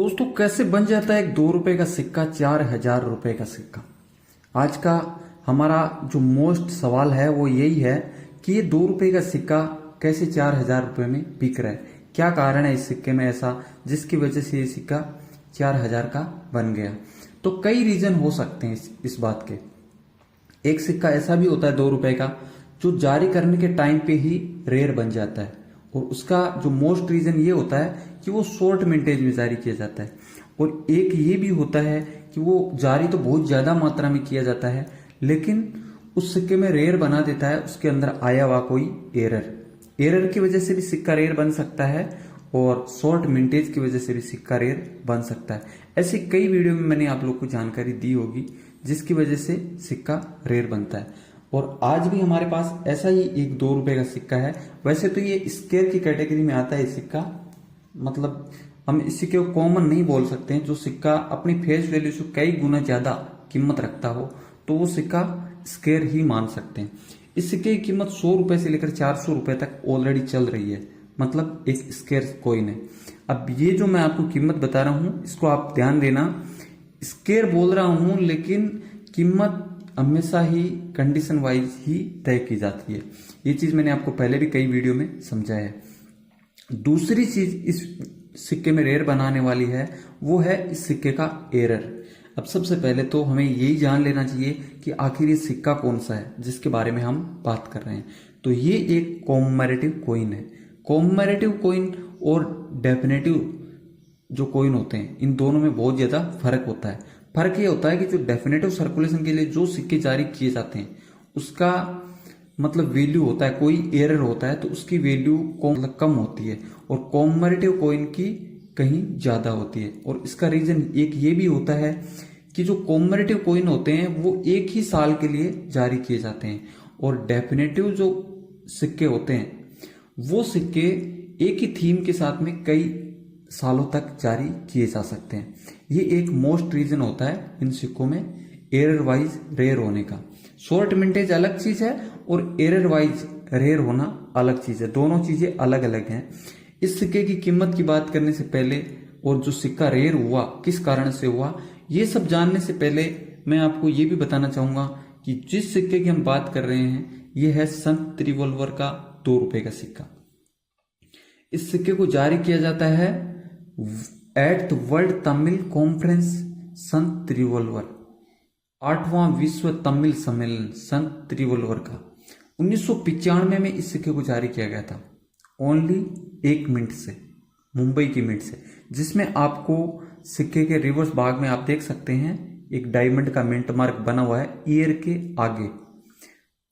दोस्तों, कैसे बन जाता है एक 2 रुपए का सिक्का 4,000 रुपए का सिक्का। आज का हमारा जो मोस्ट सवाल है वो यही है कि ये 2 रुपए का सिक्का कैसे 4,000 रुपए में बिक रहा है। क्या कारण है इस सिक्के में ऐसा जिसकी वजह से ये सिक्का 4,000 का बन गया। तो कई रीजन हो सकते हैं इस बात के। एक सिक्का ऐसा भी होता है 2 रुपए का जो जारी करने के टाइम पे ही रेयर बन जाता है, और उसका जो मोस्ट रीजन ये होता है कि वो शॉर्ट मिंटेज में जारी किया जाता है। और एक ये भी होता है कि वो जारी तो बहुत ज्यादा मात्रा में किया जाता है, लेकिन उस सिक्के में रेयर बना देता है उसके अंदर आया हुआ कोई एरर की वजह से भी सिक्का रेयर बन सकता है, और शॉर्ट मिंटेज की वजह से भी सिक्का रेयर बन सकता है। ऐसी कई वीडियो में मैंने आप लोग को जानकारी दी होगी जिसकी वजह से सिक्का रेयर बनता है। और आज भी हमारे पास ऐसा ही एक 2 रुपए का सिक्का है। वैसे तो ये स्केयर की कैटेगरी में आता है ये सिक्का, मतलब हम इस सिक्के को कॉमन नहीं बोल सकते हैं। जो सिक्का अपनी फेस वैल्यू से कई गुना ज्यादा कीमत रखता हो तो वो सिक्का स्केयर ही मान सकते हैं। इस सिक्के की कीमत 100 रुपए से लेकर 400 रुपए तक ऑलरेडी चल रही है, मतलब एक स्केयर कॉइन है। अब ये जो मैं आपको कीमत बता रहा हूं इसको आप ध्यान देना, स्केयर बोल रहा हूं लेकिन कीमत हमेशा ही कंडीशन वाइज ही तय की जाती है। ये चीज मैंने आपको पहले भी कई वीडियो में समझाया है। दूसरी चीज इस सिक्के में रेयर बनाने वाली है वो है इस सिक्के का एरर। अब सबसे पहले तो हमें यही जान लेना चाहिए कि आखिर ये सिक्का कौन सा है जिसके बारे में हम बात कर रहे हैं। तो ये एक कॉमेमोरेटिव कॉइन है। कॉमेमोरेटिव कॉइन और डेफिनेटिव जो कॉइन होते हैं इन दोनों में बहुत ज्यादा फर्क होता है। फर्क ये होता है कि जो डेफिनेटिव सर्कुलेशन के लिए जो सिक्के जारी किए जाते हैं उसका मतलब वैल्यू होता है, कोई एरर होता है तो उसकी वैल्यू मतलब कम होती है, और कॉमेमोरेटिव कॉइन की कहीं ज्यादा होती है। और इसका रीजन एक ये भी होता है कि जो कॉमेमोरेटिव कॉइन होते हैं वो एक ही साल के लिए जारी किए जाते हैं, और डेफिनेटिव जो सिक्के होते हैं वो सिक्के एक ही थीम के साथ में कई सालों तक जारी किए जा सकते हैं। ये एक मोस्ट रीजन होता है इन सिक्कों में एरर वाइज रेयर होने का। शॉर्ट मिंटेज अलग चीज है और एरर वाइज रेयर होना अलग चीज है, दोनों चीजें अलग अलग हैं। इस सिक्के की कीमत की बात करने से पहले और जो सिक्का रेयर हुआ किस कारण से हुआ ये सब जानने से पहले मैं आपको ये भी बताना चाहूंगा कि जिस सिक्के की हम बात कर रहे हैं ये है संत रिवॉल्वर का 2 रुपए का सिक्का। इस सिक्के को जारी किया जाता है at the world Tamil conference Sant revolver, 8वां विश्व तमिल सम्मेलन संत रिवॉल्वर का 1995 में इस सिक्के को जारी किया गया था। ओनली 1 मिनट से, मुंबई की मिनट से, जिसमें आपको सिक्के के रिवर्स भाग में आप देख सकते हैं एक डायमंड का मिंट मार्क बना हुआ है ईयर के आगे,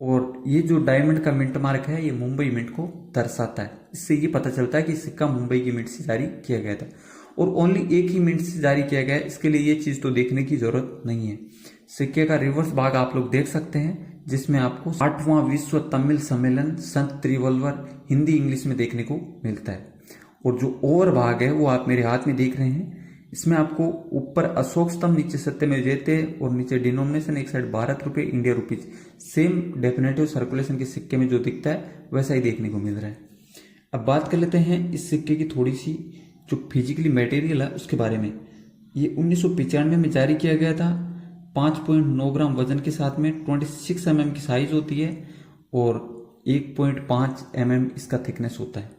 और ये जो डायमंड का मिंट मार्क है ये मुंबई मिंट को दर्शाता है। इससे ये पता चलता है कि सिक्का मुंबई की मिंट से जारी किया गया था, और ओनली 1 ही मिनट से जारी किया गया है। इसके लिए ये चीज तो देखने की जरूरत नहीं है। सिक्के का रिवर्स भाग आप लोग देख सकते हैं जिसमें आपको 8वां विश्व तमिल सम्मेलन संत रिवॉल्वर हिंदी इंग्लिश में देखने को मिलता है। और जो ओवर भाग है वो आप मेरे हाथ में देख रहे हैं, इसमें आपको ऊपर अशोक स्तंभ, नीचे सत्यमेव जयते और नीचे डिनोमिनेशन, एक साइड भारत रुपए India rupees. Same definitive circulation के सिक्के में जो दिखता है वैसा ही देखने को मिल रहा है। अब बात कर लेते हैं इस सिक्के की थोड़ी सी जो फिजिकली मटेरियल है उसके बारे में। ये 1995 में जारी किया गया था। 5.9 ग्राम वजन के साथ में 26 mm की साइज होती है, और 1.5 mm इसका थिकनेस होता है।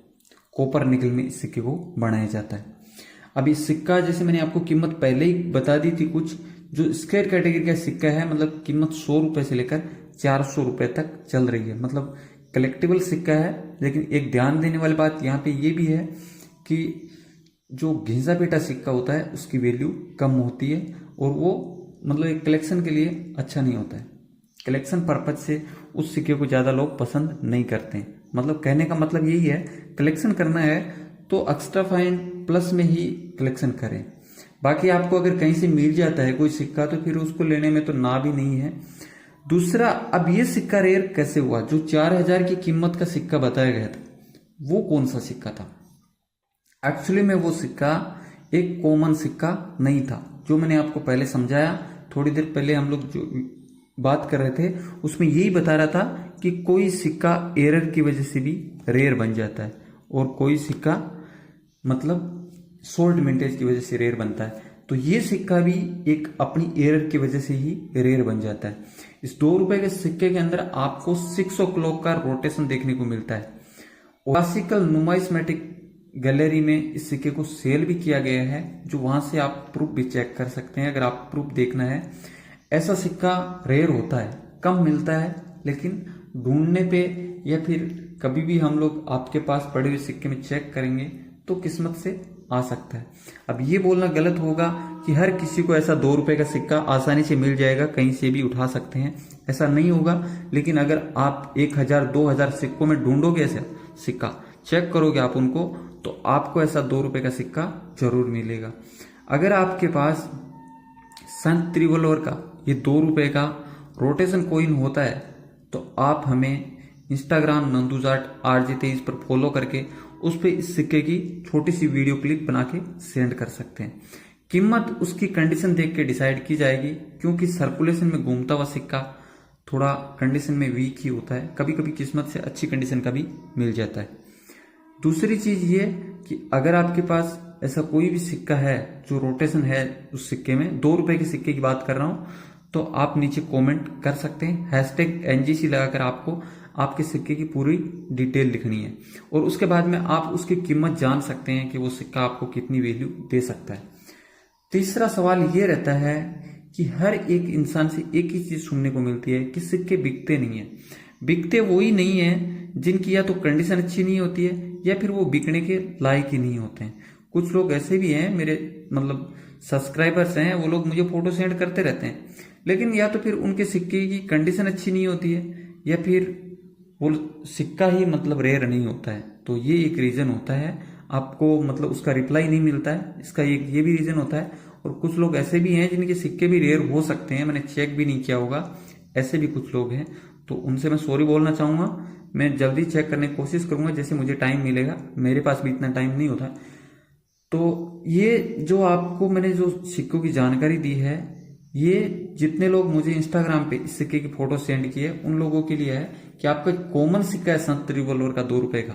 कॉपर निकल में इस सिक्के को बनाया जाता है। अब इस सिक्का जैसे मैंने आपको कीमत पहले ही बता दी थी, कुछ जो स्क्वायर कैटेगरी का सिक्का है मतलब कीमत 100 रुपए से लेकर 400 रुपए तक चल रही है, मतलब कलेक्टिबल सिक्का है। लेकिन एक ध्यान देने वाली बात यहाँ पे ये भी है कि जो घिसा पेटा सिक्का होता है उसकी वैल्यू कम होती है, और वो मतलब एक कलेक्शन के लिए अच्छा नहीं होता है। कलेक्शन पर्पज से उस सिक्के को ज्यादा लोग पसंद नहीं करते हैं। मतलब कहने का मतलब यही है, कलेक्शन करना है तो एक्स्ट्रा फाइन प्लस में ही कलेक्शन करें। बाकी आपको अगर कहीं से मिल जाता है कोई सिक्का तो फिर उसको लेने में तो ना भी नहीं है। दूसरा, अब ये सिक्का रेयर कैसे हुआ? जो 4,000 की कीमत का सिक्का बताया गया था वो कौन सा सिक्का था? एक्चुअली में वो सिक्का एक कॉमन सिक्का नहीं था। जो मैंने आपको पहले समझाया, थोड़ी देर पहले हम लोग जो बात कर रहे थे उसमें यही बता रहा था कि कोई सिक्का एरर की वजह से भी रेयर बन जाता है, और कोई सिक्का मतलब शॉर्ट मिंटेज की वजह से रेयर बनता है। तो ये सिक्का भी एक अपनी एरर की वजह से ही रेयर बन जाता है। इस 2 रुपए के सिक्के के अंदर आपको 6 o'clock का रोटेशन देखने को मिलता है। क्लासिकल नुमाइस्मेटिक गैलरी में इस सिक्के को सेल भी किया गया है, जो वहां से आप प्रूफ भी चेक कर सकते हैं अगर आप प्रूफ देखना है। ऐसा सिक्का रेयर होता है, कम मिलता है, लेकिन ढूंढने पे या फिर कभी भी हम लोग आपके पास पड़े हुए सिक्के में चेक करेंगे तो किस्मत से आ सकता है। अब ये बोलना गलत होगा कि हर किसी को ऐसा 2 रुपए का सिक्का आसानी से मिल जाएगा, कहीं से भी उठा सकते हैं, ऐसा नहीं होगा। लेकिन अगर आप 1000 2000 सिक्कों में ढूंढोगे ऐसा सिक्का, चेक करोगे आप उनको, तो आपको ऐसा 2 रुपए का सिक्का जरूर मिलेगा। अगर आपके पास संत त्रिवल्लुवर का ये 2 रुपए का रोटेशन कॉइन होता है तो आप हमें इंस्टाग्राम नंदूजाट RJ23 पर फॉलो करके उस पे इस सिक्के की छोटी सी वीडियो क्लिप बना के सेंड कर सकते हैं। कीमत उसकी कंडीशन देख के डिसाइड की जाएगी, क्योंकि सर्कुलेशन में घूमता हुआ सिक्का थोड़ा कंडीशन में वीक ही होता है, कभी कभी किस्मत से अच्छी कंडीशन का भी मिल जाता है। दूसरी चीज ये कि अगर आपके पास ऐसा कोई भी सिक्का है जो रोटेशन है उस सिक्के में, 2 रुपए के सिक्के की बात कर रहा हूं, तो आप नीचे कमेंट कर सकते हैं। #NGC लगाकर आपको आपके सिक्के की पूरी डिटेल लिखनी है और उसके बाद में आप उसकी कीमत जान सकते हैं कि वो सिक्का आपको कितनी वैल्यू दे सकता है। तीसरा सवाल ये रहता है कि हर एक इंसान से एक ही चीज सुनने को मिलती है कि सिक्के बिकते नहीं है। बिकते वही नहीं है जिनकी या तो कंडीशन अच्छी नहीं होती है या फिर वो बिकने के लायक ही नहीं होते हैं। कुछ लोग ऐसे भी हैं, मेरे मतलब सब्सक्राइबर्स हैं, वो लोग मुझे फोटो सेंड करते रहते हैं, लेकिन या तो फिर उनके सिक्के की कंडीशन अच्छी नहीं होती है या फिर वो सिक्का ही मतलब रेयर नहीं होता है। तो ये एक रीजन होता है, आपको मतलब उसका रिप्लाई नहीं मिलता है, इसका एक ये भी रीजन होता है। और कुछ लोग ऐसे भी हैं जिनके सिक्के भी रेयर हो सकते हैं, मैंने चेक भी नहीं किया होगा, ऐसे भी कुछ लोग हैं। तो उनसे मैं सॉरी बोलना चाहूंगा। मैं जल्दी चेक करने की कोशिश करूंगा जैसे मुझे टाइम मिलेगा, मेरे पास भी इतना टाइम नहीं होता। तो ये जो आपको मैंने जो सिक्कों की जानकारी दी है, ये जितने लोग मुझे इंस्टाग्राम पे इस सिक्के की फोटो सेंड किए उन लोगों के लिए है कि आपका कॉमन सिक्का है संत त्रिवल्लुवर का 2 रुपए का,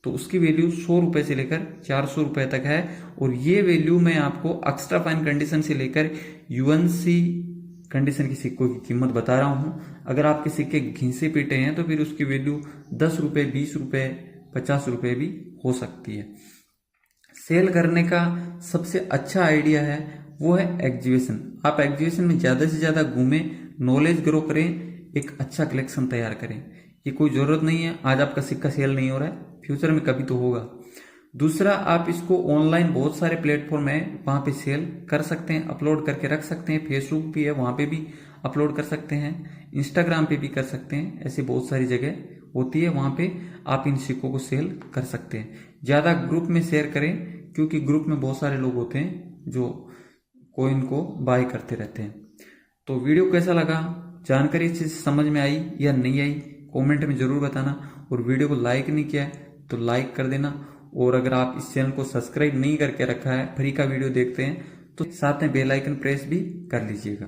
तो उसकी वैल्यू 100 रुपए से लेकर 400 रुपए तक है। और ये वैल्यू मैं आपको एक्स्ट्रा फाइन कंडीशन से लेकर UNC कंडीशन की सिक्कों की कीमत बता रहा हूं। अगर आपके सिक्के घिसे पीटे हैं तो फिर उसकी वैल्यू 10 रुपए, 20 रुपए, 50 रुपए भी हो सकती है। सेल करने का सबसे अच्छा आइडिया है वो है एग्जीबिशन। आप एग्जीबिशन में ज्यादा से ज्यादा घूमें, नॉलेज ग्रो करें, एक अच्छा कलेक्शन तैयार करें। ये कोई जरूरत नहीं है आज आपका सिक्का सेल नहीं हो रहा है, फ्यूचर में कभी तो होगा। दूसरा, आप इसको ऑनलाइन बहुत सारे प्लेटफॉर्म है वहां पे सेल कर सकते हैं, अपलोड करके रख सकते हैं। फेसबुक भी है, वहां पे भी अपलोड कर सकते हैं, इंस्टाग्राम पे भी कर सकते हैं। ऐसी बहुत सारी जगह होती है, वहां पे आप इन सिक्कों को सेल कर सकते हैं। ज्यादा ग्रुप में शेयर करें, क्योंकि ग्रुप में बहुत सारे लोग होते हैं जो कॉइन को बाय करते रहते हैं। तो वीडियो कैसा लगा, जानकारी अच्छे से समझ में आई या नहीं आई, कमेंट में जरूर बताना। और वीडियो को लाइक नहीं किया है तो लाइक कर देना। और अगर आप इस चैनल को सब्सक्राइब नहीं करके रखा है, फ्री का वीडियो देखते हैं, तो साथ में बेल आइकन प्रेस भी कर लीजिएगा।